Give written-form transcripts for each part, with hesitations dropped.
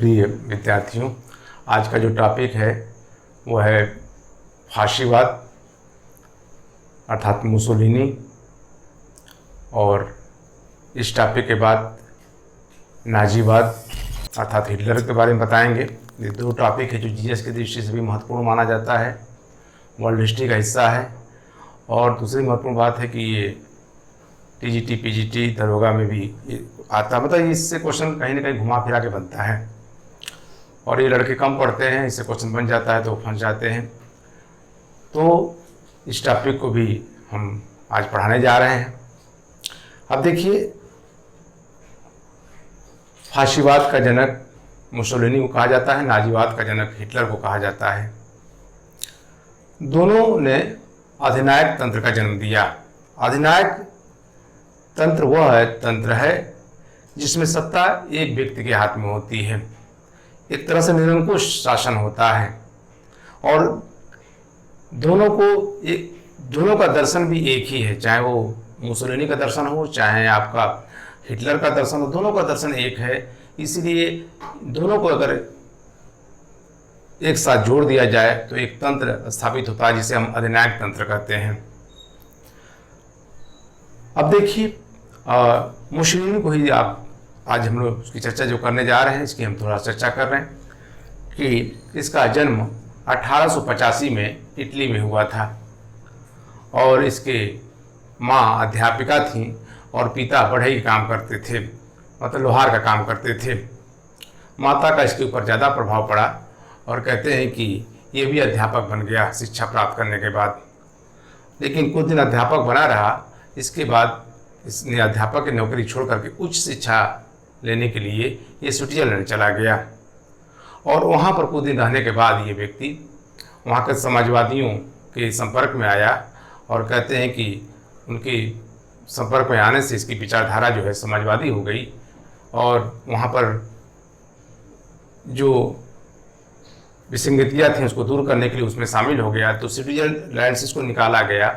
प्रिय विद्यार्थियों, आज का जो टॉपिक है वो है फाशीवाद अर्थात मुसोलिनी। और इस टॉपिक के बाद नाजीवाद अर्थात हिटलर के बारे में बताएंगे। ये दो टॉपिक है जो जीएस की दृष्टि से भी महत्वपूर्ण माना जाता है, वर्ल्ड हिस्ट्री का हिस्सा है। और दूसरी महत्वपूर्ण बात है कि ये टीजीटी पीजीटी दरोगा में भी आता, मतलब इससे क्वेश्चन कहीं ना कहीं घुमा फिरा के बनता है और ये लड़के कम पढ़ते हैं, इससे क्वेश्चन बन जाता है तो फंस जाते हैं। तो इस टॉपिक को भी हम आज पढ़ाने जा रहे हैं। अब देखिए, फाशीवाद का जनक मुसोलिनी को कहा जाता है, नाजीवाद का जनक हिटलर को कहा जाता है। दोनों ने अधिनायक तंत्र का जन्म दिया। अधिनायक तंत्र वह तंत्र है जिसमें सत्ता एक व्यक्ति के हाथ में होती है, एक तरह से निरंकुश शासन होता है और दोनों का दर्शन भी एक ही है, चाहे वो मुसोलिनी का दर्शन हो चाहे आपका हिटलर का दर्शन हो, दोनों का दर्शन एक है। इसलिए दोनों को अगर एक साथ जोड़ दिया जाए तो एक तंत्र स्थापित होता है जिसे हम अधिनायक तंत्र कहते हैं। अब देखिए, मुसोलिनी को ही आज हम लोग उसकी चर्चा जो करने जा रहे हैं, इसकी हम थोड़ा चर्चा कर रहे हैं कि इसका जन्म 1885 में इटली में हुआ था और इसके माँ अध्यापिका थीं और पिता बढ़ई काम करते थे, मतलब लोहार का काम करते थे। माता का इसके ऊपर ज़्यादा प्रभाव पड़ा और कहते हैं कि ये भी अध्यापक बन गया शिक्षा प्राप्त करने के बाद। लेकिन कुछ दिन अध्यापक बना रहा, इसके बाद इसने अध्यापक की नौकरी छोड़ करके उच्च शिक्षा लेने के लिए ये स्विट्जरलैंड चला गया और वहाँ पर कुछ दिन रहने के बाद ये व्यक्ति वहाँ के समाजवादियों के संपर्क में आया और कहते हैं कि उनके संपर्क में आने से इसकी विचारधारा जो है समाजवादी हो गई और वहाँ पर जो विसंगतियाँ थीं उसको दूर करने के लिए उसमें शामिल हो गया। तो स्विट्जरलैंड से इसको निकाला गया,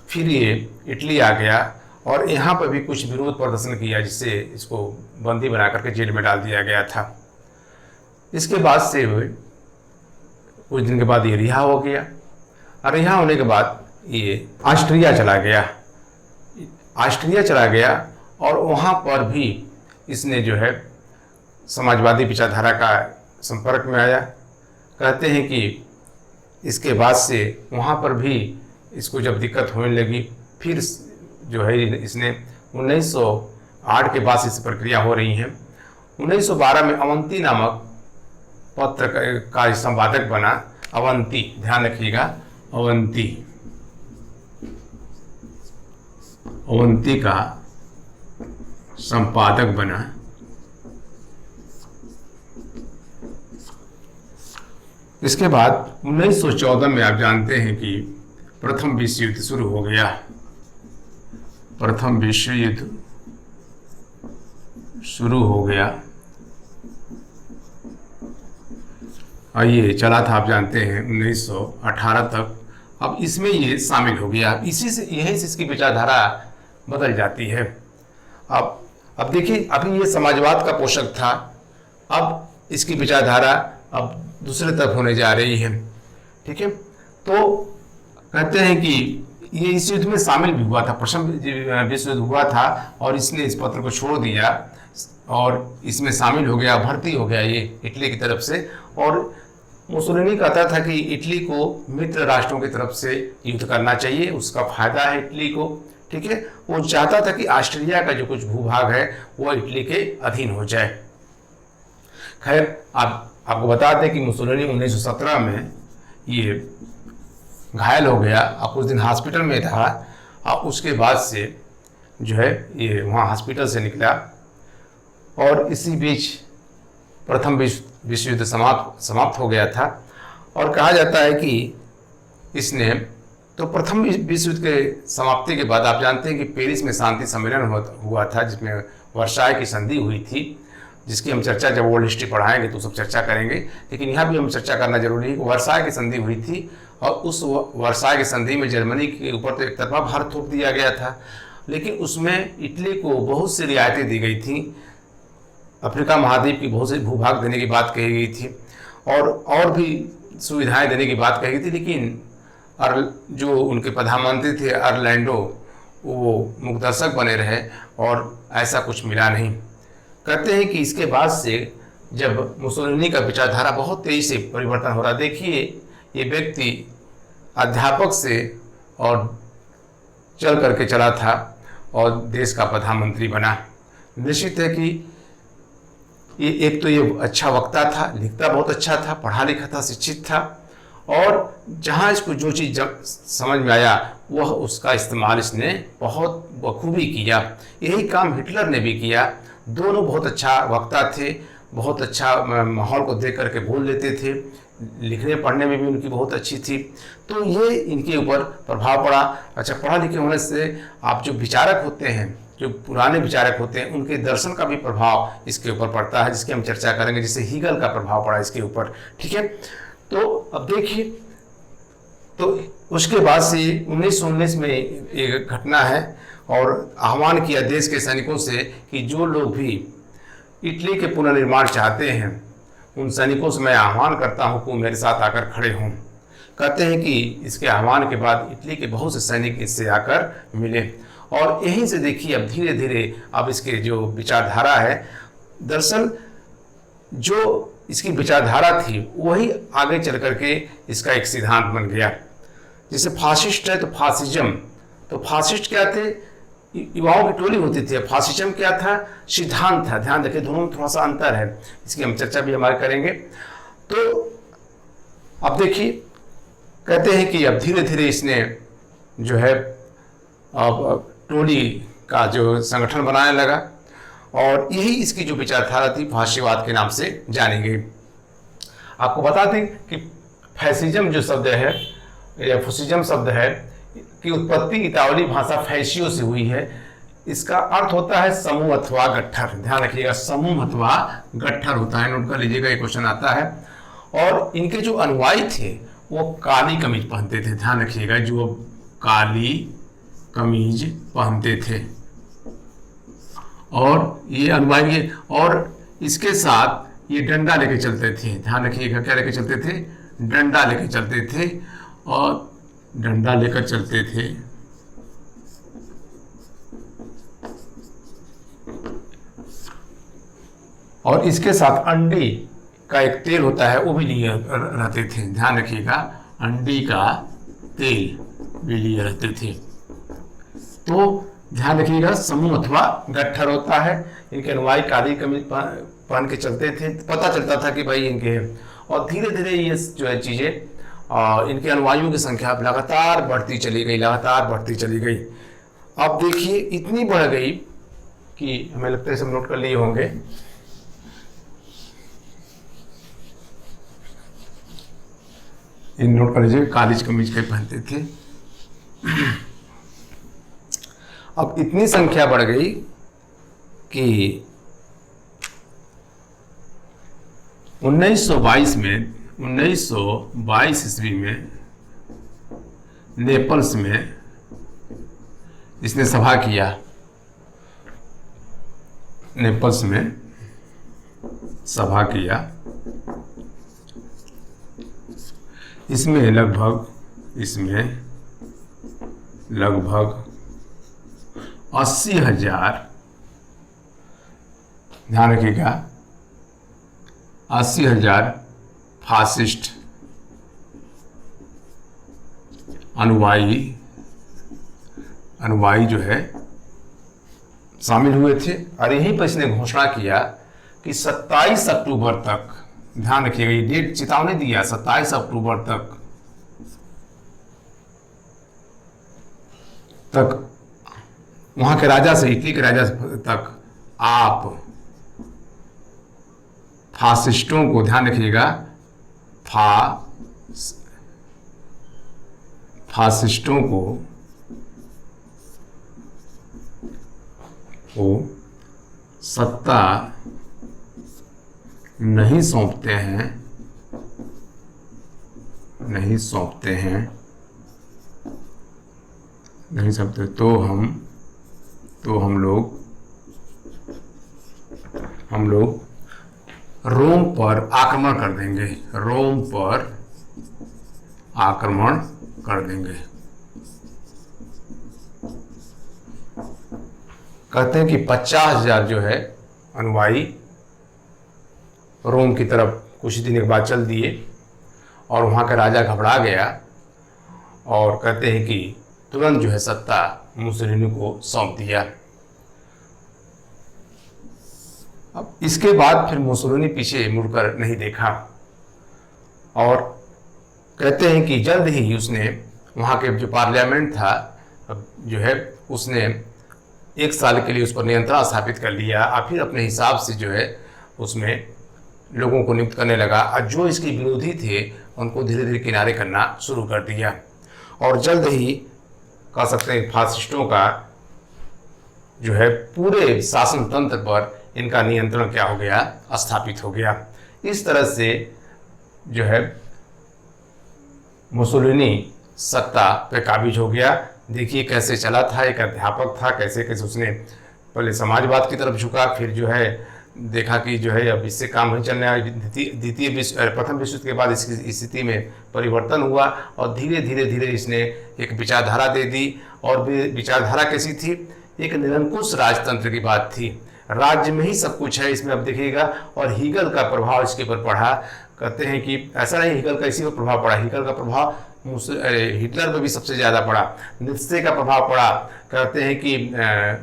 फिर ये इटली आ गया और यहाँ पर भी कुछ विरोध प्रदर्शन किया जिससे इसको बंदी बना करके जेल में डाल दिया गया था। इसके बाद से कुछ दिन के बाद ये रिहा हो गया और रिहा होने के बाद ये ऑस्ट्रिया चला गया और वहाँ पर भी इसने जो है समाजवादी विचारधारा का संपर्क में आया। कहते हैं कि इसके बाद से वहाँ पर भी इसको जब दिक्कत होने लगी, फिर जो है इसने 1908 के बाद इस प्रक्रिया हो रही है। 1912 में अवंती नामक पत्र का संपादक बना। अवंती, ध्यान रखिएगा, अवंती का संपादक बना। इसके बाद 1914 में आप जानते हैं कि प्रथम विश्व युद्ध शुरू हो गया। प्रथम विश्व युद्ध शुरू हो गया और ये चला था, आप जानते हैं, 1918 तक। अब इसमें ये शामिल हो गया। इसी से यहीं से इसकी विचारधारा बदल जाती है। अब देखिए, अभी ये समाजवाद का पोषक था, अब इसकी विचारधारा अब दूसरे तरफ होने जा रही है। ठीक है, तो कहते हैं कि ये इस युद्ध में शामिल भी हुआ था, प्रथम विश्व युद्ध हुआ था और इसने इस पत्र को छोड़ दिया और इसमें शामिल हो गया, भर्ती हो गया ये इटली की तरफ से। और मुसोलिनी कहता था कि इटली को मित्र राष्ट्रों की तरफ से युद्ध करना चाहिए, उसका फायदा है इटली को। ठीक है, वो चाहता था कि ऑस्ट्रिया का जो कुछ भूभाग है वो इटली के अधीन हो जाए। खैर, आपको बता दें कि मुसोलिनी 1917 में ये घायल हो गया और कुछ दिन हॉस्पिटल में रहा और उसके बाद से जो है ये वहाँ हॉस्पिटल से निकला और इसी बीच प्रथम विश्व युद्ध समाप्त हो गया था। और कहा जाता है कि इसने तो प्रथम विश्व युद्ध के समाप्ति के बाद आप जानते हैं कि पेरिस में शांति सम्मेलन हुआ था जिसमें वर्साय की संधि हुई थी, जिसकी हम चर्चा जब वर्ल्ड हिस्ट्री पढ़ाएंगे तो सब चर्चा करेंगे, लेकिन यहाँ भी हम चर्चा करना जरूरी है। वर्साय की संधि हुई थी और उस वर्साय की संधि में जर्मनी के ऊपर तो एक तरफा भार थोप दिया गया था, लेकिन उसमें इटली को बहुत सी रियायतें दी गई थी। अफ्रीका महाद्वीप की बहुत से भूभाग देने की बात कही गई थी और भी सुविधाएं देने की बात कही गई थी, लेकिन जो उनके प्रधानमंत्री थे ऑरलैंडो, वो मुखदर्शक बने रहे और ऐसा कुछ मिला नहीं। कहते हैं कि इसके बाद से जब मुसोलिनी का विचारधारा बहुत तेजी से परिवर्तन हो रहा, देखिए ये व्यक्ति अध्यापक से और चल करके चला था और देश का प्रधानमंत्री बना। निश्चित है कि ये एक तो ये अच्छा वक्ता था, लिखता बहुत अच्छा था, पढ़ा लिखा था, शिक्षित था, और जहाँ इसको जो चीज़ समझ में आया वह उसका इस्तेमाल इसने बहुत बखूबी किया। यही काम हिटलर ने भी किया। दोनों बहुत अच्छा वक्ता थे, बहुत अच्छा माहौल को देख करके बोल लेते थे, लिखने पढ़ने में भी उनकी बहुत अच्छी थी। तो ये इनके ऊपर प्रभाव पड़ा। अच्छा, पढ़ा लिखे होने से आप जो विचारक होते हैं, जो पुराने विचारक होते हैं, उनके दर्शन का भी प्रभाव इसके ऊपर पड़ता है, जिसकी हम चर्चा करेंगे, जिससे हीगल का प्रभाव पड़ा इसके ऊपर। ठीक है, तो अब देखिए, तो उसके बाद से 1919 में एक घटना है और आह्वान किया देश के सैनिकों से कि जो लोग भी इटली के पुनर्निर्माण चाहते हैं उन सैनिकों से मैं आह्वान करता हूं कि मेरे साथ आकर खड़े हों। कहते हैं कि इसके आह्वान के बाद इटली के बहुत से सैनिक इससे आकर मिले और यहीं से देखिए अब धीरे धीरे अब इसके जो विचारधारा है, दरअसल जो इसकी विचारधारा थी वही आगे चल करके इसका एक सिद्धांत बन गया। जैसे फासिस्ट है तो फासिज्म, तो फासिस्ट क्या थे, युवाओं की टोली होती थी। फासिज्म क्या था, सिद्धांत था। ध्यान रखिए, दोनों में थोड़ा सा अंतर है, इसकी हम चर्चा भी हमारे करेंगे। तो अब देखिए, कहते हैं कि अब धीरे धीरे इसने जो है अब टोली का जो संगठन बनाने लगा और यही इसकी जो विचारधारा थी फासिवाद के नाम से जानी गई। आपको बता दें कि फैसिज्म जो शब्द है या फैसिज्म शब्द है की उत्पत्ति इतावली भाषा फैसियो से हुई है। इसका अर्थ होता है समूह अथवा गट्ठर। ध्यान रखिएगा, समूह अथवा गट्ठर होता है, नोट कर लीजिएगा, ये क्वेश्चन आता है। और इनके जो अनुयायी थे वो काली कमीज पहनते थे। ध्यान रखिएगा, जो काली कमीज पहनते थे और ये अनुयायी, और इसके साथ ये डंडा लेके चलते थे। ध्यान रखिएगा, क्या लेके चलते थे, डंडा लेके चलते थे और डंडा लेकर चलते थे। और इसके साथ अंडी का एक तेल होता है वो भी लिए रहते थे। ध्यान रखिएगा, अंडी का तेल भी लिए रहते थे। तो ध्यान रखिएगा, समूह अथवा गट्ठर होता है। इनके अनुयायी काली कमीज पहन के चलते थे, पता चलता था कि भाई इनके। और धीरे धीरे ये जो है चीजें और इनके अनुयायियों की संख्या लगातार बढ़ती चली गई, लगातार बढ़ती चली गई। अब देखिए इतनी बढ़ गई कि हमें लगता है सब नोट कर लिए होंगे। इन नोट कर लीजिए, कालीज कमीज के पहनते थे। अब इतनी संख्या बढ़ गई कि 1922 ईस्वी में नेपल्स में इसने सभा किया। नेपल्स में सभा किया। इसमें लगभग 80,000, ध्यान रखिएगा, 80,000 फासिस्ट अनुयायी जो है शामिल हुए थे। और यहीं पर इसने घोषणा किया कि 27 अक्टूबर तक, ध्यान रखिएगा ये डेट चेतावनी दिया, 27 अक्टूबर तक वहां के राजा से, इटली के राजा तक आप फासिस्टों को, ध्यान रखिएगा, फासिस्टों को सत्ता नहीं सौंपते हैं तो हम हम लोग रोम पर आक्रमण कर देंगे, रोम पर आक्रमण कर देंगे। कहते हैं कि 50,000 जो है अनुयायी रोम की तरफ कुछ दिन के बाद चल दिए और वहाँ का राजा घबरा गया और कहते हैं कि तुरंत जो है सत्ता मुसोलिनी को सौंप दिया। अब इसके बाद फिर मुसोलिनी पीछे मुड़कर नहीं देखा और कहते हैं कि जल्द ही उसने वहाँ के जो पार्लियामेंट था जो है उसने 1 साल के लिए उस पर नियंत्रण स्थापित कर लिया और फिर अपने हिसाब से जो है उसमें लोगों को नियुक्त करने लगा और जो इसके विरोधी थे उनको धीरे धीरे किनारे करना शुरू कर दिया और जल्द ही कह सकते हैं फासिस्टों का जो है पूरे शासन तंत्र पर इनका नियंत्रण क्या हो गया, स्थापित हो गया। इस तरह से जो है मुसोलिनी सत्ता पे काबिज हो गया। देखिए कैसे चला था, एक अध्यापक था, कैसे कैसे उसने पहले समाजवाद की तरफ झुका, फिर जो है देखा कि जो है अब इससे काम नहीं चलने वाला, प्रथम विश्व युद्ध के बाद इसकी स्थिति में परिवर्तन हुआ और धीरे धीरे धीरे इसने एक विचारधारा दे दी। और विचारधारा कैसी थी, एक निरंकुश राजतंत्र की बात थी, राज्य में ही सब कुछ है इसमें, अब देखिएगा। और हीगल का प्रभाव इसके ऊपर पड़ा। कहते हैं कि ऐसा नहीं हीगल का इसी पर प्रभाव पड़ा, हीगल का प्रभाव हिटलर पर भी सबसे ज़्यादा पड़ा, नीत्शे का प्रभाव पड़ा। कहते हैं कि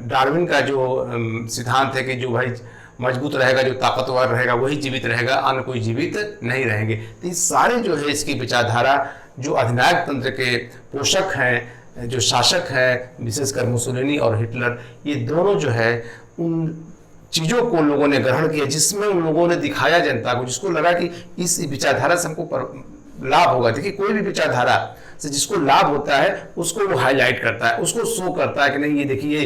डार्विन का जो सिद्धांत है कि जो भाई मजबूत रहेगा, जो ताकतवर रहेगा वही जीवित रहेगा, अन्य कोई जीवित नहीं रहेंगे। तो ये सारे जो है इसकी विचारधारा जो अधिनायक तंत्र के पोषक हैं, जो शासक हैं, विशेषकर मुसोलिनी और हिटलर, ये दोनों जो है उन चीज़ों को लोगों ने ग्रहण किया जिसमें उन लोगों ने दिखाया जनता को, जिसको लगा कि इस विचारधारा से हमको लाभ होगा। देखिए कोई भी विचारधारा से जिसको लाभ होता है उसको वो हाईलाइट करता है, उसको शो करता है कि नहीं ये देखिए ये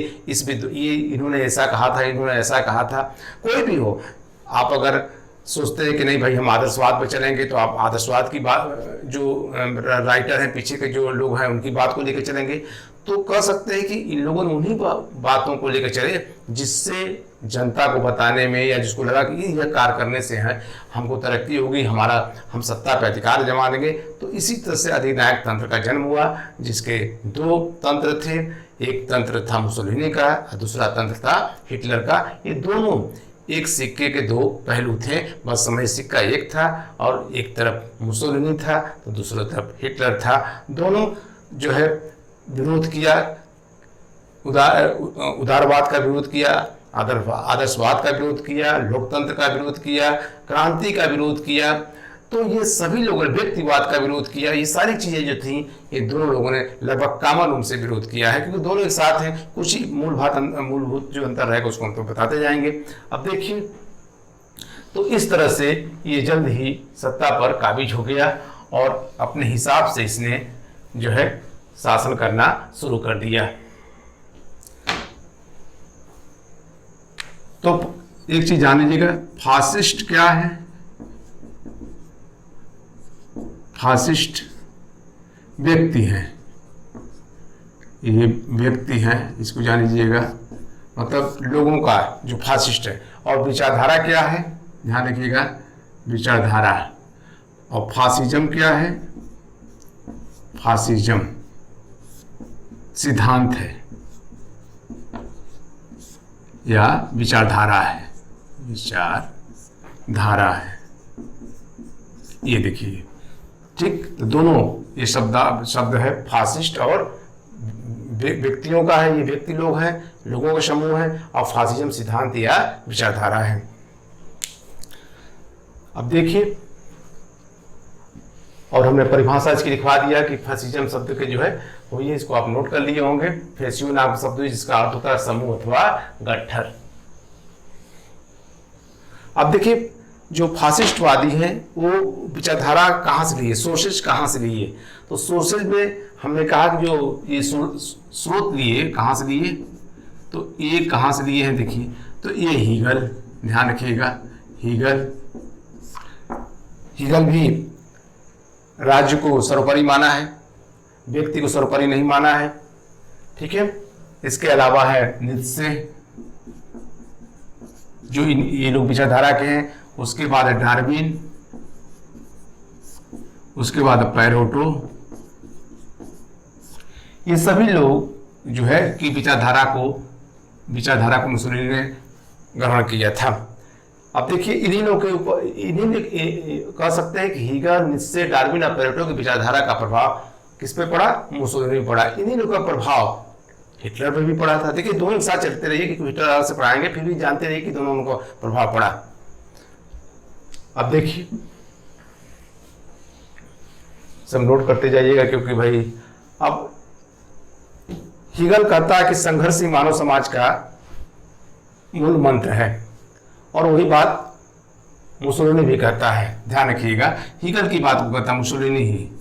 इन्होंने ऐसा कहा था, इन्होंने ऐसा कहा था। कोई भी हो, आप अगर सोचते हैं कि नहीं भाई हम आदर्शवाद पर चलेंगे तो आप आदर्शवाद की बात, जो राइटर हैं पीछे के जो लोग हैं उनकी बात को लेकर चलेंगे, तो कह सकते हैं कि इन लोगों ने उन्हीं बातों को लेकर चले जिससे जनता को बताने में, या जिसको लगा कि यह कार्य करने से है हमको तरक्की होगी, हम सत्ता पे अधिकार जमा लेंगे। तो इसी तरह से अधिनायक तंत्र का जन्म हुआ, जिसके 2 तंत्र थे, एक तंत्र था मुसोलिनी का और दूसरा तंत्र था हिटलर का। ये दोनों एक सिक्के के 2 पहलू थे, बस समय सिक्का एक था और एक तरफ मुसोलिनी था तो दूसरी तरफ हिटलर था। दोनों जो है विरोध किया, उदारवाद का विरोध किया, आदर्शवाद का विरोध किया, लोकतंत्र का विरोध किया, क्रांति का विरोध किया। तो ये सभी लोगों ने व्यक्तिवाद का विरोध किया। ये सारी चीज़ें जो थी ये दोनों लोगों ने लगभग कामन रूप से विरोध किया है, क्योंकि दोनों एक साथ हैं। कुछ ही मूलभूत जो अंतर रहेगा उसको हम तो बताते जाएंगे। अब देखिए तो इस तरह से ये जल्द ही सत्ता पर काबिज हो गया और अपने हिसाब से इसने जो है शासन करना शुरू कर दिया। तो एक चीज जान लीजिएगा, फासिस्ट क्या है? फासिस्ट व्यक्ति हैं, ये व्यक्ति हैं, इसको जान लीजिएगा, मतलब लोगों का जो फासिस्ट है। और विचारधारा क्या है, ध्यान रखिएगा, विचारधारा। और फासिज्म क्या है? फासिज्म सिद्धांत है या विचारधारा है, विचारधारा है। ये देखिए, ठीक, तो दोनों ये शब्द है फासिस्ट और व्यक्तियों का है, ये व्यक्ति लोग हैं, लोगों का समूह है, और फासिज्म सिद्धांत या विचारधारा है। अब देखिए, और हमने परिभाषा इसकी लिखवा दिया कि फासिज्म शब्द के जो है वो ये, इसको आप नोट कर लिए होंगे। फैसियो नाम शब्द है जिसका अर्थ होता है समूह अथवा गट्ठर। अब देखिए, जो फासिस्टवादी हैं वो विचारधारा कहाँ से लिए, सोर्सेज कहाँ से लिए? तो सोर्सेज में हमने कहा कि जो ये स्रोत लिए, कहाँ से लिए? तो ये कहाँ से लिए हैं देखिए, तो ये हीगल, ध्यान रखिएगा, हीगल भी राज्य को सर्वोपरि माना है, व्यक्ति को सर्वोपरि नहीं माना है, ठीक है। इसके अलावा है नीत्शे, जो ये लोग विचारधारा के हैं। उसके बाद है डार्विन, उसके बाद पैरोटो। ये सभी लोग जो है कि विचारधारा को मुसोलिनी ने ग्रहण किया था। अब देखिए इन्हीं लोगों के ऊपर, इन्हीं कह सकते हैं कि हीगल, नीत्शे, डार्विन और पैरेटो की विचारधारा का प्रभाव किस पे पड़ा? मुसोलिनी पे पड़ा। इन्हीं लोगों का प्रभाव हिटलर पे भी पड़ा था। देखिए दोनों एक साथ चलते रहिए कि हिटलर से पढ़ाएंगे, फिर भी जानते रहिए कि दोनों को प्रभाव पड़ा। अब देखिए सब नोट करते जाइएगा, क्योंकि भाई अब हीगल कहता है कि संघर्ष ही मानव समाज का मूल मंत्र है, और वही बात मुसोलिनी भी कहता है। ध्यान रखिएगा, हीगल की बात को कहता मुसोलिनी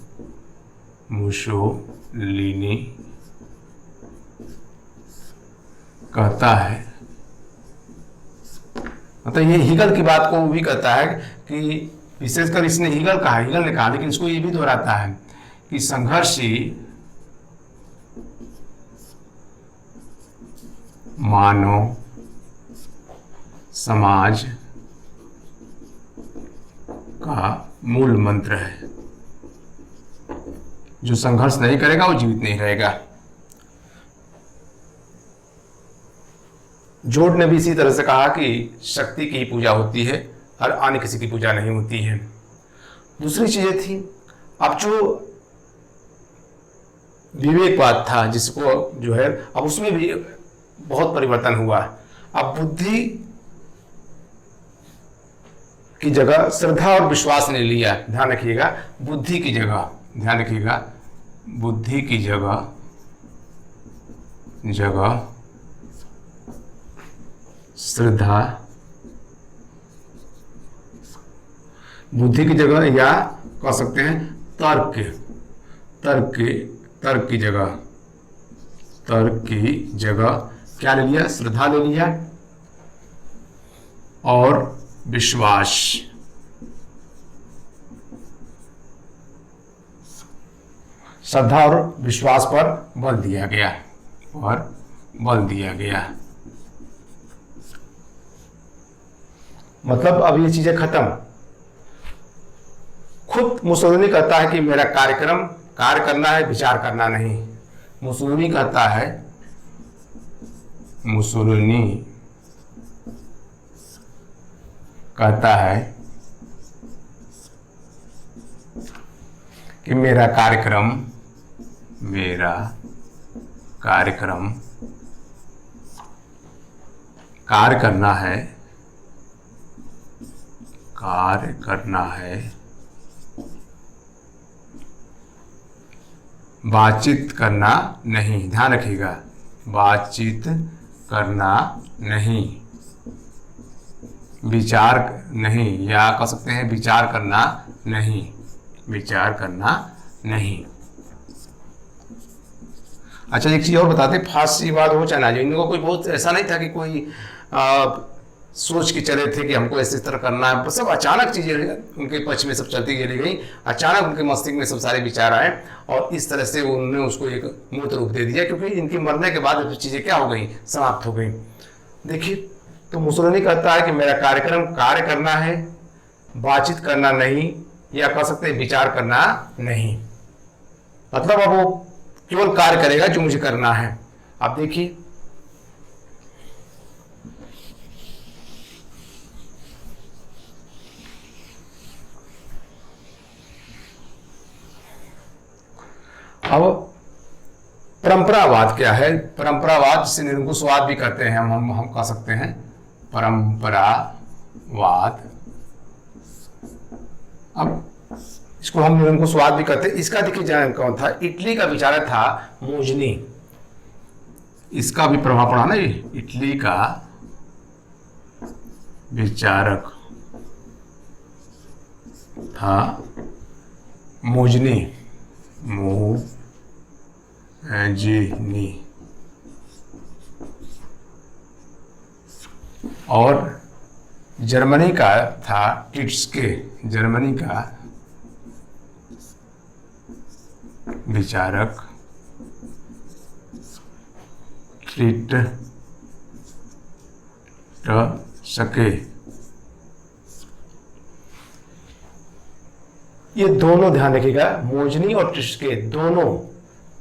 कहता है। मतलब ये हीगल की बात को भी कहता है कि विशेषकर इसने हीगल ने कहा, लेकिन इसको ये भी दोहराता है कि संघर्ष ही मानव समाज का मूल मंत्र है। जो संघर्ष नहीं करेगा वो जीवित नहीं रहेगा। जोड ने भी इसी तरह से कहा कि शक्ति की ही पूजा होती है और अन्य किसी की पूजा नहीं होती है। दूसरी चीजें थी, अब जो विवेकवाद था जिसको जो है, अब उसमें भी बहुत परिवर्तन हुआ। अब बुद्धि की जगह श्रद्धा और विश्वास ने लिया। ध्यान रखिएगा, बुद्धि की जगह, ध्यान रखिएगा, बुद्धि की जगह श्रद्धा, बुद्धि की जगह, या कह सकते हैं तर्क की जगह क्या ले लिया? श्रद्धा ले लिया और विश्वास। श्रद्धा और विश्वास पर बल दिया गया। मतलब अब ये चीजें खत्म। खुद मुसोलिनी कहता है कि मेरा कार्यक्रम कार्य करना है, विचार करना नहीं। मुसोलिनी कहता है कि मेरा कार्यक्रम कार्य करना है, बातचीत करना नहीं। ध्यान रखिएगा, बातचीत करना नहीं, विचार नहीं, या कह सकते हैं विचार करना नहीं। अच्छा एक चीज और बताते, फासिवाद हो चाहे ना, इनको कोई बहुत ऐसा नहीं था कि कोई सोच के चले थे कि हमको इस तरह करना है। सब अचानक चीजें उनके पक्ष में सब चलती चली गई। अचानक उनके मस्तिष्क में सब सारे विचार आए और इस तरह से उन्होंने उसको एक मूर्त रूप दे दिया, क्योंकि इनके मरने के बाद चीजें क्या हो गई? समाप्त हो गई। देखिए तो मुसोलिनी कहता है कि मेरा कार्यक्रम कार्य करना है, बातचीत करना नहीं, या कह सकते हैं विचार करना नहीं। मतलब अब वो केवल कार्य करेगा जो मुझे करना है। अब देखिए अब परंपरावाद क्या है? परंपरावाद जिसे निरंकुशवाद भी कहते हैं, हम कह सकते हैं परंपरावाद। अब इसको हम निरंकुशवाद भी कहते हैं। इसका देखिए जन्म कौन था? इटली का विचारक था मोजनी। इसका भी प्रभाव पड़ा ना, इटली का विचारक था मोजनी। और जर्मनी का था टिट्स्के। जर्मनी का विचारक सके। ये दोनों ध्यान रखिएगा, मोजनी और ट्रिस्के दोनों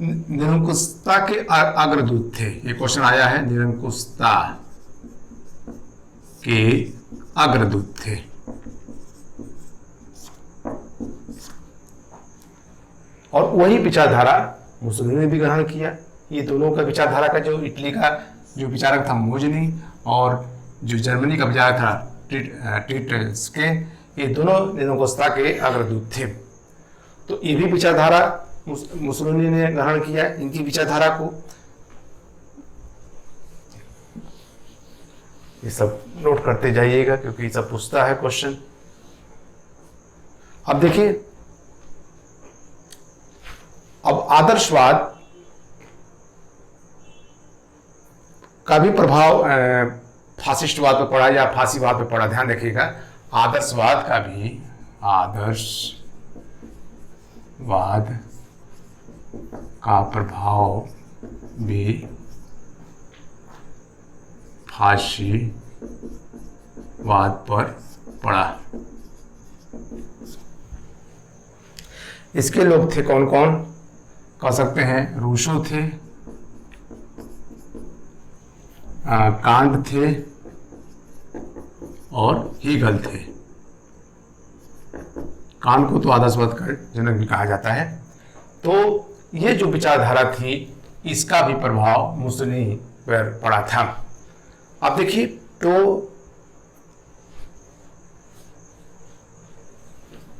निरंकुशता के अग्रदूत थे। ये क्वेश्चन आया है, निरंकुशता के अग्रदूत थे। और वही विचारधारा मुसोलिनी ने भी ग्रहण किया। ये दोनों का विचारधारा का, जो इटली का जो विचारक था मोजनी और जो जर्मनी का विचारक था ट्रिस्के, ये दोनों निरंकुशता के अग्रदूत थे। तो ये भी विचारधारा मुसोलिनी ने ग्रहण किया, इनकी विचारधारा को। ये सब नोट करते जाइएगा क्योंकि ये सब पूछता है क्वेश्चन। अब देखिए, अब आदर्शवाद का भी प्रभाव फासिस्टवाद पर पड़ा या फांसीवाद पर पड़ा। ध्यान रखिएगा, आदर्शवाद का भी, आदर्शवाद का प्रभाव भी फांसीवाद पर पड़ा। इसके लोग थे कौन कौन, कह सकते हैं रूसो थे, कांट थे और हीगल थे। कांट को तो आदर्शवाद का जनक भी कहा जाता है। तो ये जो विचारधारा थी, इसका भी प्रभाव मुसोलिनी पर पड़ा था। अब देखिए, तो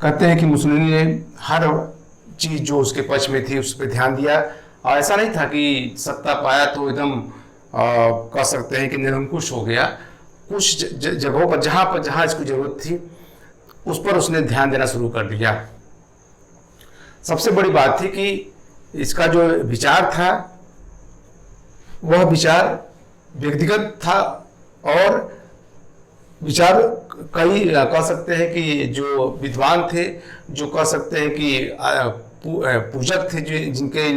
कहते हैं कि मुसोलिनी ने हर चीज जो उसके पक्ष में थी उस पर ध्यान दिया, और ऐसा नहीं था कि सत्ता पाया तो एकदम कह सकते हैं कि निरंकुश हो गया। कुछ जगहों पर जहां इसकी जरूरत थी उस पर उसने ध्यान देना शुरू कर दिया। सबसे बड़ी बात थी कि इसका जो विचार था वह विचार व्यक्तिगत था, और विचार कई कह सकते हैं कि जो विद्वान थे, जो कह सकते हैं कि पूजक थे, जो जिनके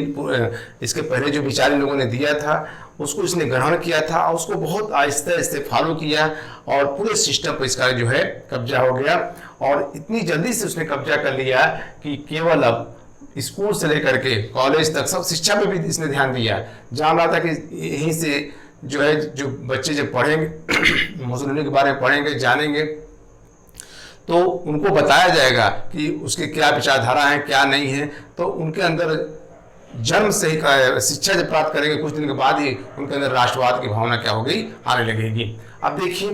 इसके पहले जो विचार इन लोगों ने दिया था उसको इसने ग्रहण किया था और उसको बहुत आहिस्ते आहिस्ते फॉलो किया, और पूरे सिस्टम पर इसका जो है कब्जा हो गया। और इतनी जल्दी से उसने कब्जा कर लिया कि केवल अब स्कूल से लेकर के कॉलेज तक सब शिक्षा पे भी इसने ध्यान दिया। जान रहा था कि यहीं से जो है, जो बच्चे जब पढ़ेंगे मुसोलिनी के बारे में पढ़ेंगे, जानेंगे, तो उनको बताया जाएगा कि उसके क्या विचारधारा है, क्या नहीं है। तो उनके अंदर जन्म से ही शिक्षा जब प्राप्त करेंगे, कुछ दिन के बाद ही उनके अंदर राष्ट्रवाद की भावना क्या हो गई, आने लगेगी। अब देखिए,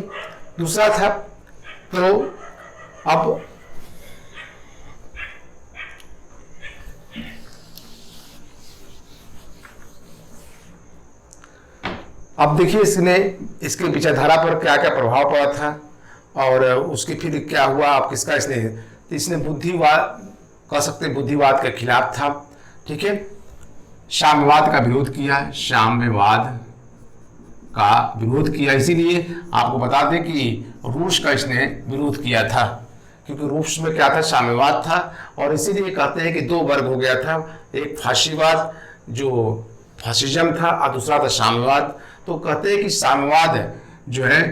दूसरा था, तो अब देखिए इसके विचारधारा पर क्या क्या प्रभाव पड़ा था, और उसके फिर क्या हुआ। अब किसका इसने बुद्धिवाद, कह सकते हैं बुद्धिवाद के खिलाफ था। ठीक है, साम्यवाद का विरोध किया, साम्यवाद का विरोध किया। इसीलिए आपको बता दें कि रूस का इसने विरोध किया था, क्योंकि रूस में क्या था, साम्यवाद था। और इसीलिए कहते हैं कि दो वर्ग हो गया था, एक फांसीवाद जो फासिज्म था और दूसरा था साम्यवाद। तो कहते हैं कि साम्यवाद जो है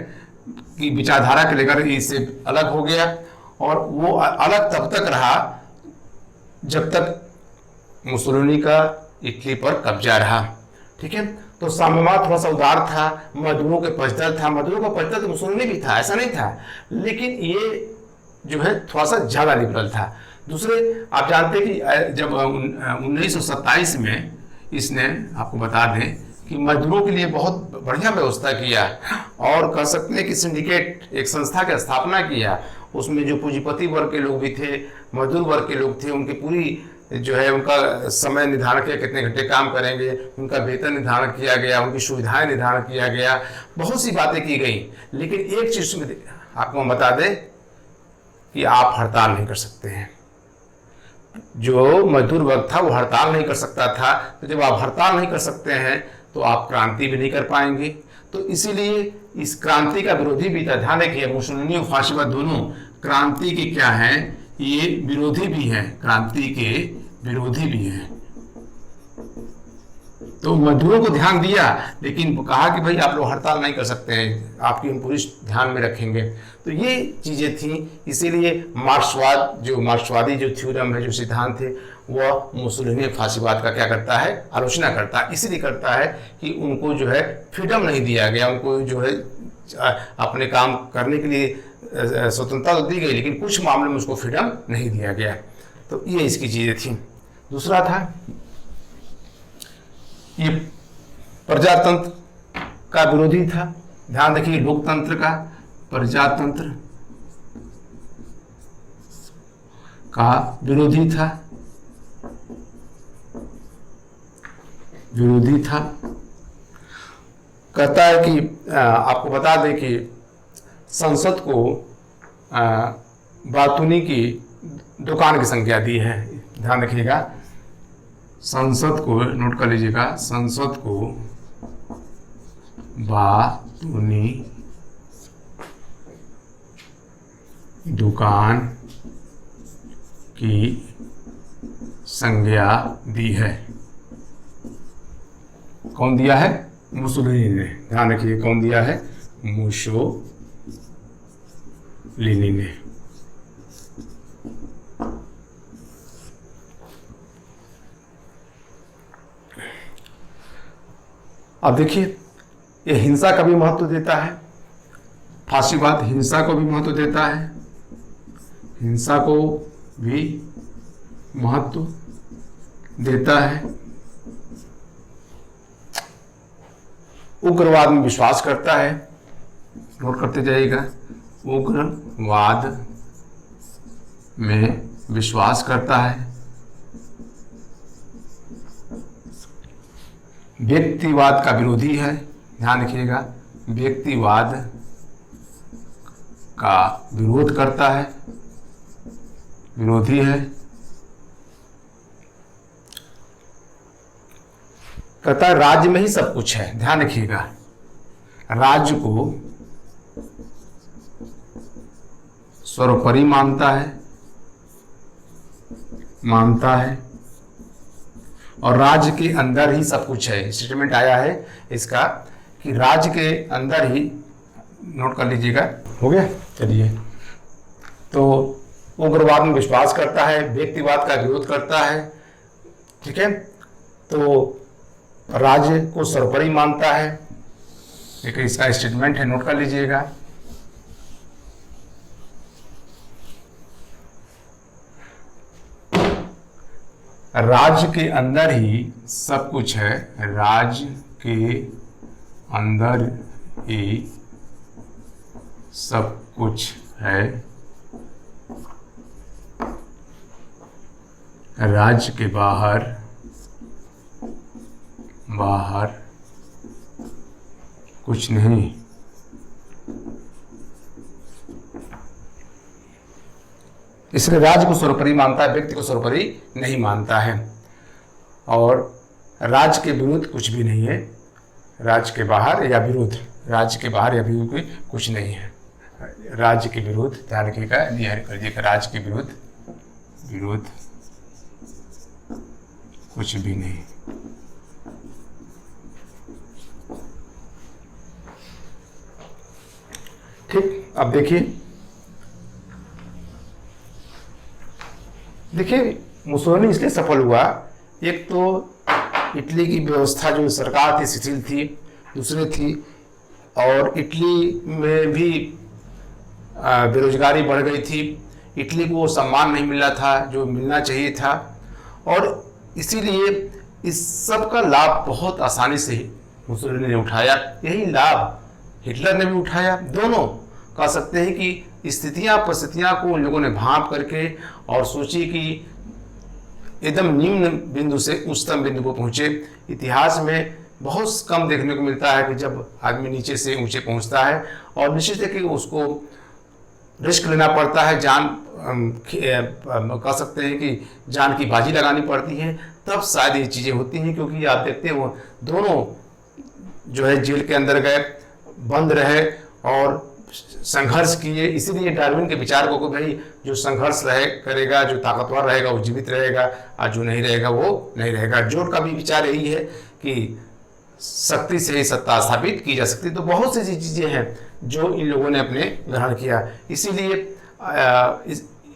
कि विचारधारा के लेकर इससे अलग हो गया, और वो अलग तब तक रहा जब तक मुसोलिनी का इटली पर कब्जा रहा। ठीक है, तो साम्यवाद थोड़ा सा उदार था, मजदूरों के पक्षधर था। मजदूरों का पक्षधर तो मुसोलिनी भी था, ऐसा नहीं था, लेकिन ये जो है थोड़ा सा ज्यादा लिबरल था। दूसरे, आप जानते हैं कि जब 1927 में इसने, आपको बता दें कि मजदूरों के लिए बहुत बढ़िया व्यवस्था किया, और कह सकते हैं कि सिंडिकेट, एक संस्था की स्थापना किया। उसमें जो पूंजीपति वर्ग के लोग भी थे, मजदूर वर्ग के लोग थे, उनकी पूरी जो है उनका समय निर्धारण किया, कितने घंटे काम करेंगे, उनका वेतन निर्धारण किया गया, उनकी सुविधाएं निर्धारण किया गया, बहुत सी बातें की गई। लेकिन एक चीज में आपको हम बता दें कि आप हड़ताल नहीं कर सकते हैं। जो मजदूर वर्ग था वो हड़ताल नहीं कर सकता था। तो जब आप हड़ताल नहीं कर सकते हैं तो आप क्रांति भी नहीं कर पाएंगे। तो इसीलिए इस क्रांति का विरोधी भी था। ध्यान रखिए, मुसोलिनी और फासिस्ट दोनों क्रांति के क्या हैं, ये विरोधी भी हैं, क्रांति के विरोधी भी हैं। तो मजदूरों को ध्यान दिया, लेकिन कहा कि भाई आप लोग हड़ताल नहीं कर सकते हैं, आपकी हम पूरी ध्यान में रखेंगे। तो ये चीज़ें थी, इसीलिए मार्क्सवादी जो थ्योरम है, जो सिद्धांत है, वह मुसोलिनी फांसीवाद का क्या करता है, आलोचना करता है। इसलिए करता है कि उनको जो है फ्रीडम नहीं दिया गया, उनको जो है अपने काम करने के लिए स्वतंत्रता तो दी गई, लेकिन कुछ मामलों में उसको फ्रीडम नहीं दिया गया। तो ये इसकी चीज़ें थी। दूसरा था ये प्रजातंत्र का विरोधी था। ध्यान रखिए, लोकतंत्र का प्रजातंत्र का विरोधी था, कहता है कि आपको बता दें कि संसद को बातूनी की दुकान की संज्ञा दी है। ध्यान रखिएगा, संसद को, नोट कर लीजिएगा, संसद को बातूनी दुकान की संज्ञा दी है। कौन दिया है? मुसोलिनी ने। ध्यान रखिए, कौन दिया है? मुसोलिनी ने। अब देखिए, ये हिंसा का भी महत्व देता है। फांसीवाद हिंसा को भी महत्व देता है, हिंसा को भी महत्व देता है। उग्रवाद में विश्वास करता है, नोट करते जाइएगा, उग्रवाद में विश्वास करता है। व्यक्तिवाद का विरोधी है। ध्यान रखिएगा, व्यक्तिवाद का विरोध करता है, विरोधी है। कहता है राज्य में ही सब कुछ है। ध्यान रखिएगा, राज्य को सर्वोपरि मानता है और राज्य के अंदर ही सब कुछ है। स्टेटमेंट आया है इसका कि राज्य के अंदर ही, नोट कर लीजिएगा, हो गया। चलिए, तो उग्रवाद में विश्वास करता है, व्यक्तिवाद का विरोध करता है, ठीक है, तो राज्य को सर्वोपरि मानता है। एक इसका स्टेटमेंट है, नोट कर लीजिएगा। राज्य के अंदर ही सब कुछ है, राज्य के अंदर ही सब कुछ है, राज्य के बाहर कुछ नहीं। इसलिए राज्य को सर्वोपरि मानता है, व्यक्ति को सर्वोपरि नहीं मानता है, और राज्य के विरुद्ध कुछ भी नहीं है, राज्य के बाहर या विरुद्ध, राज्य के बाहर या विरुद्ध कुछ नहीं है। राज्य के विरुद्ध, ध्यान रखिएगा, करिएगा, राज्य के विरुद्ध कुछ भी नहीं। ठीक, अब देखिए मुसोलिनी इसलिए सफल हुआ, एक तो इटली की व्यवस्था जो सरकार थी शिथिल थी, दूसरी थी, और इटली में भी बेरोजगारी बढ़ गई थी, इटली को वो सम्मान नहीं मिला था जो मिलना चाहिए था, और इसीलिए इस सब का लाभ बहुत आसानी से मुसोलिनी ने उठाया। यही लाभ हिटलर ने भी उठाया। दोनों कह सकते हैं कि परिस्थितियां को उन लोगों ने भांप करके और सोची कि एकदम निम्न बिंदु से उच्चतम बिंदु को पहुंचे। इतिहास में बहुत कम देखने को मिलता है कि जब आदमी नीचे से ऊंचे पहुंचता है, और निश्चित है कि उसको रिस्क लेना पड़ता है, कह सकते हैं कि जान की बाजी लगानी पड़ती है, तब शायद ये चीज़ें होती हैं। क्योंकि आप देखते हैं वो दोनों जो है जेल के अंदर गए, बंद रहे और संघर्ष किए। इसीलिए डार्विन के विचार को भाई जो संघर्ष करेगा, जो ताकतवर रहेगा वो जीवित रहेगा, और जो नहीं रहेगा वो नहीं रहेगा। जोट का भी विचार यही है कि शक्ति से ही सत्ता स्थापित की जा सकती। तो बहुत सी चीज़ें हैं जो इन लोगों ने अपने ग्रहण किया, इसीलिए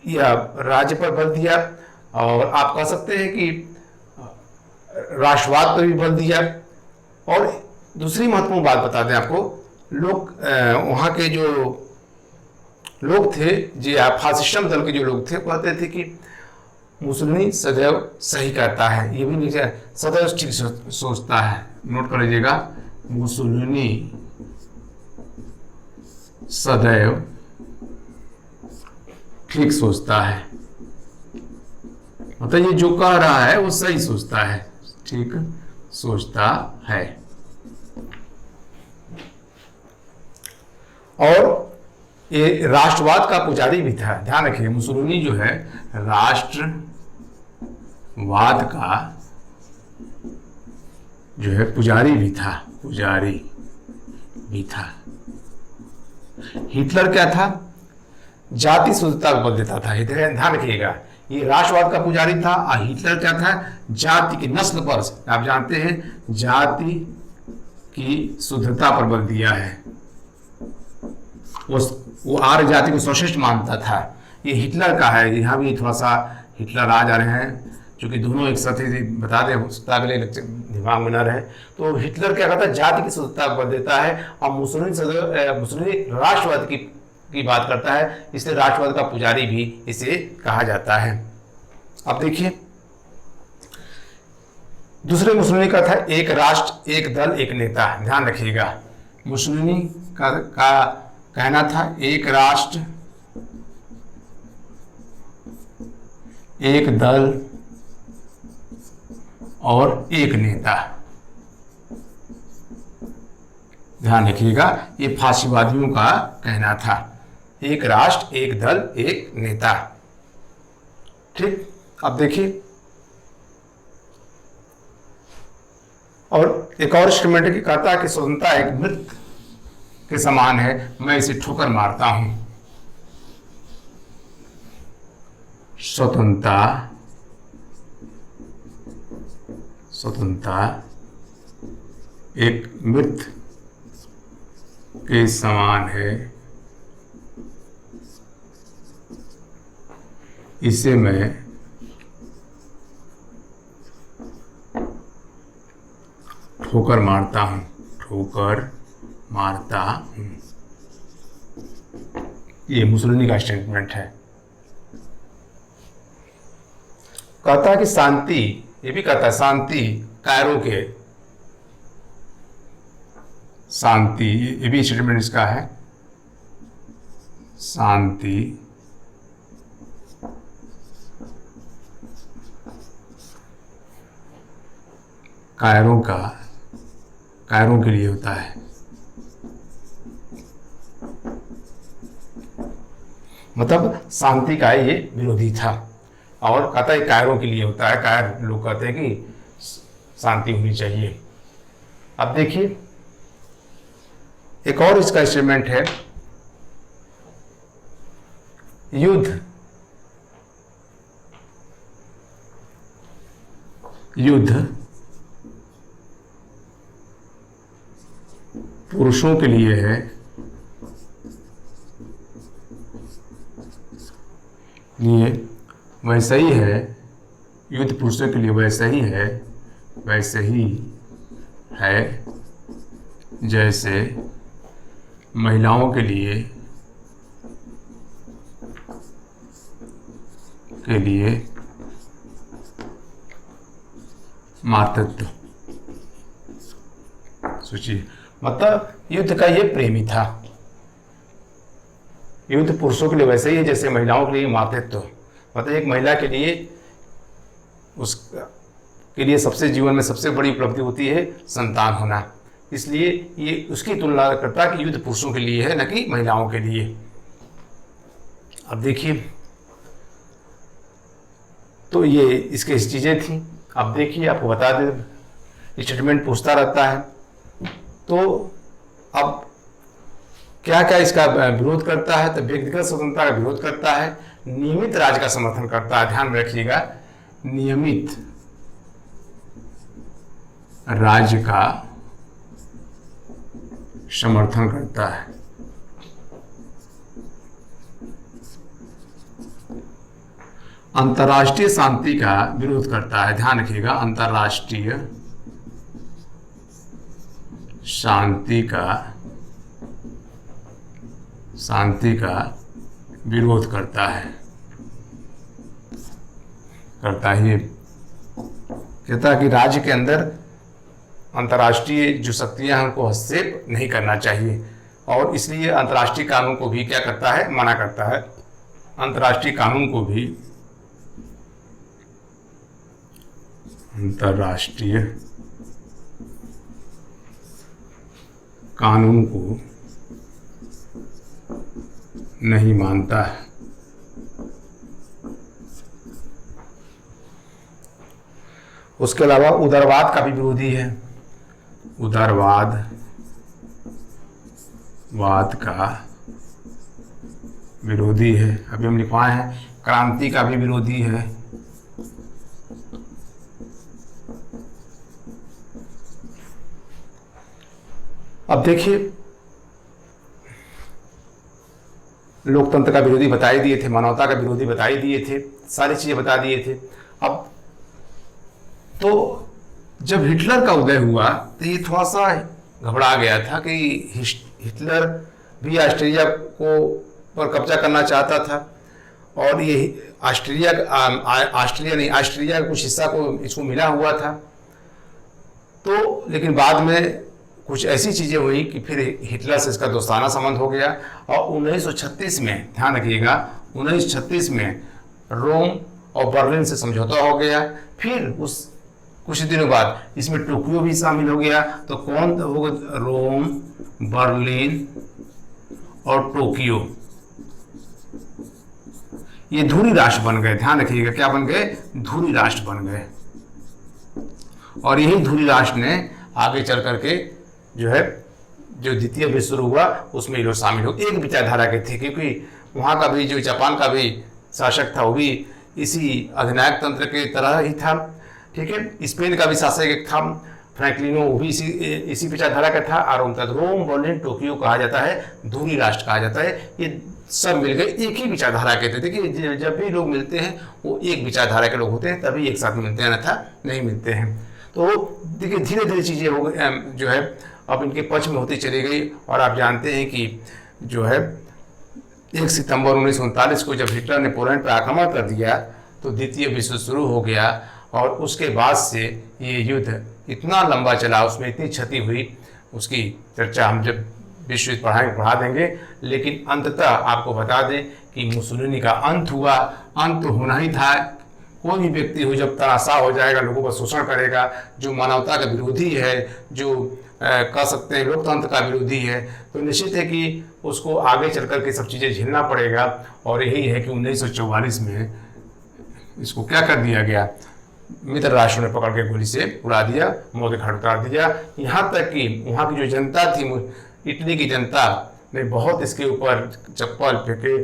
यह राज्य पर बल दिया, और आप कह सकते हैं कि राष्ट्रवाद पर भी बल दिया। और दूसरी महत्वपूर्ण बात बता दें आपको, लोग वहाँ के जो लोग थे, जी फासिस्टम दल के जो लोग थे, कहते थे कि मुसोलिनी सदैव सही कहता है, ये भी नहीं है, सदैव ठीक सोचता है। नोट कर लीजिएगा, मुसोलिनी सदैव ठीक सोचता है, मतलब ये जो कह रहा है वो सही सोचता है, ठीक सोचता है। और ये राष्ट्रवाद का पुजारी भी था, ध्यान रखिए, मुसोलिनी जो है राष्ट्रवाद का जो है पुजारी भी था, हिटलर क्या था? जाति शुद्धता को बल देता था। ध्यान रखिएगा, ये राष्ट्रवाद का पुजारी था, और हिटलर क्या था? जाति की, नस्ल पर, आप जानते हैं, जाति की शुद्धता पर बल दिया है। वो आर्य जाति को सर्वश्रेष्ठ मानता था। ये हिटलर का है, यहाँ भी थोड़ा सा हिटलर आ जा रहे हैं, क्योंकि दोनों एक साथ ही बता दें, हो सकता है दिमाग में न रहे। तो हिटलर क्या करता है? जाति की शुद्धता पर देता है, और मुसोलिनी राष्ट्रवाद की बात करता है, इसलिए राष्ट्रवाद का पुजारी भी इसे कहा जाता है। अब देखिए, दूसरे मुसोलिनी का था एक राष्ट्र एक दल एक नेता। ध्यान रखिएगा, मुसोलिनी का कहना था एक राष्ट्र एक दल और एक नेता। ध्यान रखिएगा, ये फासीवादियों का कहना था, एक राष्ट्र एक दल एक नेता। ठीक, अब देखिए, और एक और स्टेटमेंट की कहता है कि स्वतंत्रता एक मृत के समान है, मैं इसे ठोकर मारता हूं। स्वतंत्रता एक मृत के समान है, इसे मैं ठोकर मारता हूं, ये मुसोलिनी का स्टेटमेंट है। कहता है कि शांति, ये भी कहता है शांति कायरो के, शांति, ये भी स्टेटमेंट इसका है, शांति कायरों के लिए होता है। मतलब शांति का ये विरोधी था, और कहता है कायरों के लिए होता है। कायर लोग कहते हैं कि शांति होनी चाहिए। अब देखिए, एक और इसका स्टेटमेंट है, युद्ध पुरुषों के लिए है, ये वैसा ही है, युद्ध पुरुषों के लिए वैसा ही है जैसे महिलाओं के लिए मातृत्व। सोचिए, मतलब युद्ध का ये प्रेमी था, युद्ध पुरुषों के लिए वैसे ही है जैसे महिलाओं के लिए मातृत्व। मतलब एक महिला के लिए, उसके लिए सबसे जीवन में सबसे बड़ी उपलब्धि होती है संतान होना, इसलिए ये उसकी तुलना करता है कि युद्ध पुरुषों के लिए है, न कि महिलाओं के लिए। अब देखिए, तो ये इसके चीज़ें थी। अब देखिए, आपको बता दें, स्टेटमेंट पूछता रहता है, तो अब क्या क्या इसका विरोध करता है? तो व्यक्तिगत स्वतंत्रता का विरोध करता है, नियमित राज्य का समर्थन करता है। ध्यान में रखिएगा, नियमित राज्य का समर्थन करता है। अंतर्राष्ट्रीय शांति का विरोध करता है। ध्यान रखिएगा, अंतर्राष्ट्रीय शांति का विरोध करता है। कहता है कि राज्य के अंदर अंतर्राष्ट्रीय जो शक्तियां हैं उनको हस्तक्षेप नहीं करना चाहिए, और इसलिए अंतर्राष्ट्रीय कानून को भी क्या करता है, मना करता है। अंतर्राष्ट्रीय कानून को भी अंतर्राष्ट्रीय कानून को नहीं मानता है। उसके अलावा उदारवाद का भी विरोधी है। उदारवाद का विरोधी है। अभी हम लिखवाए हैं, क्रांति का भी विरोधी है। अब देखिए, लोकतंत्र का विरोधी बता ही दिए थे, मानवता का विरोधी बता ही दिए थे, सारी चीजें बता दिए थे। अब तो जब हिटलर का उदय हुआ तो ये थोड़ा सा घबरा गया था कि हिटलर भी ऑस्ट्रिया पर कब्जा करना चाहता था, और ये ऑस्ट्रिया का कुछ हिस्सा को इसको मिला हुआ था। तो लेकिन बाद में कुछ ऐसी चीज़ें हुई कि फिर हिटलर से इसका दोस्ताना संबंध हो गया, और 1936 में, ध्यान रखिएगा, 1936 में रोम और बर्लिन से समझौता हो गया। फिर उस कुछ दिनों बाद इसमें टोक्यो भी शामिल हो गया। तो कौन होगा? रोम, बर्लिन और टोक्यो, ये धुरी राष्ट्र बन गए। ध्यान रखिएगा, क्या बन गए? धुरी राष्ट्र बन गए। और यही धुरी राष्ट्र ने आगे चल करके जो द्वितीय विश्व युद्ध हुआ उसमें ये लोग शामिल हो, एक विचारधारा के थे, क्योंकि वहाँ का भी जो जापान का भी शासक था वो भी इसी अधिनायक तंत्र के तरह ही था। ठीक है, स्पेन का भी शासक एक था, फ्रैंकलिनो, वो भी इसी विचारधारा का था। और उनका रोम, बर्लिन, टोक्यो कहा जाता है, धुरी राष्ट्र कहा जाता है। ये सब मिल गए, एक ही विचारधारा के थे। देखिए, जब भी लोग मिलते हैं वो एक विचारधारा के लोग होते हैं, तभी एक साथ मिलते हैं, अन्यथा नहीं मिलते हैं। तो देखिए, धीरे धीरे चीज़ें हो गई, जो है अब इनके पक्ष में होती चली गई। और आप जानते हैं कि जो है 1 सितंबर 1939 को जब हिटलर ने पोलैंड पर आक्रमण कर दिया तो द्वितीय विश्व शुरू हो गया। और उसके बाद से ये युद्ध इतना लंबा चला, उसमें इतनी क्षति हुई, उसकी चर्चा हम जब विश्व युद्ध पढ़ा देंगे। लेकिन अंततः आपको बता दें कि मुसोलिनी का अंत हुआ। अंत तो होना ही था। कोई भी व्यक्ति हो जब तनाशा हो जाएगा, लोगों का शोषण करेगा, जो मानवता का विरोधी है, जो कह सकते हैं लोकतंत्र का विरोधी है, तो निश्चित है कि उसको आगे चल कर के सब चीज़ें झेलना पड़ेगा। और यही है कि 1944 में इसको क्या कर दिया गया, मित्र राष्ट्रों ने पकड़ के गोली से उड़ा दिया, मौत के घाट उतार दिया। यहाँ तक कि वहाँ की जो जनता थी, इटली की जनता ने बहुत इसके ऊपर चप्पल फेंके,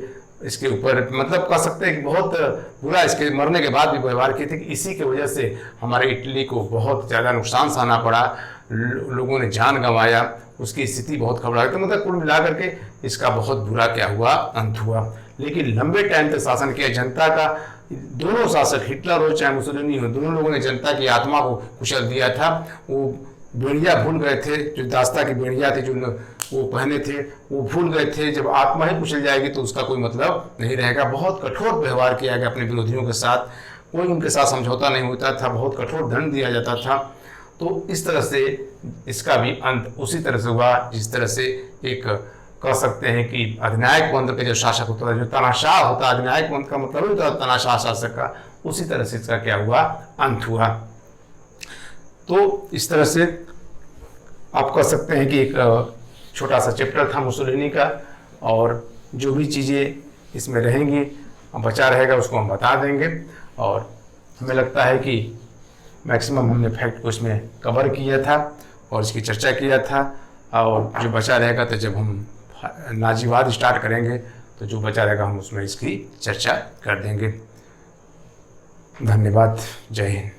इसके ऊपर मतलब कह सकते हैं कि बहुत बुरा इसके मरने के बाद भी व्यवहार किए थे। कि इसी की वजह से हमारे इटली को बहुत ज़्यादा नुकसान सहना पड़ा, लोगों ने जान गंवाया, उसकी स्थिति बहुत खबरा। तो मतलब कुल मिला करके इसका बहुत बुरा क्या हुआ, अंत हुआ। लेकिन लंबे टाइम तक शासन किया जनता का, दोनों शासक, हिटलर हो चाहे मुसोलिनी हो, दोनों लोगों ने जनता की आत्मा को कुचल दिया था। वो बेड़िया भूल गए थे, जो दास्ता की बेड़िया थी जो वो पहने थे, वो भूल गए थे। जब आत्मा ही कुचल जाएगी तो उसका कोई मतलब नहीं रहेगा। बहुत कठोर व्यवहार किया गया अपने विरोधियों के साथ, कोई उनके साथ समझौता नहीं होता था, बहुत कठोर दंड दिया जाता था। तो इस तरह से इसका भी अंत उसी तरह से हुआ जिस तरह से एक कह सकते हैं कि अधिनायक तंत्र के जो शासक होता है, जो तानाशाह होता है, अधिनायक तंत्र का मतलब होता है तानाशाह शासक का, उसी तरह से इसका क्या हुआ, अंत हुआ। तो इस तरह से आप कह सकते हैं कि एक छोटा सा चैप्टर था मुसोलिनी का, और जो भी चीज़ें इसमें रहेंगी, बचा रहेगा, उसको हम बता देंगे। और हमें लगता है कि मैक्सिमम हमने फैक्ट को इसमें कवर किया था और इसकी चर्चा किया था। और जो बचा रहेगा, तो जब हम नाजीवाद स्टार्ट करेंगे तो जो बचा रहेगा हम उसमें इसकी चर्चा कर देंगे। धन्यवाद। जय हिंद।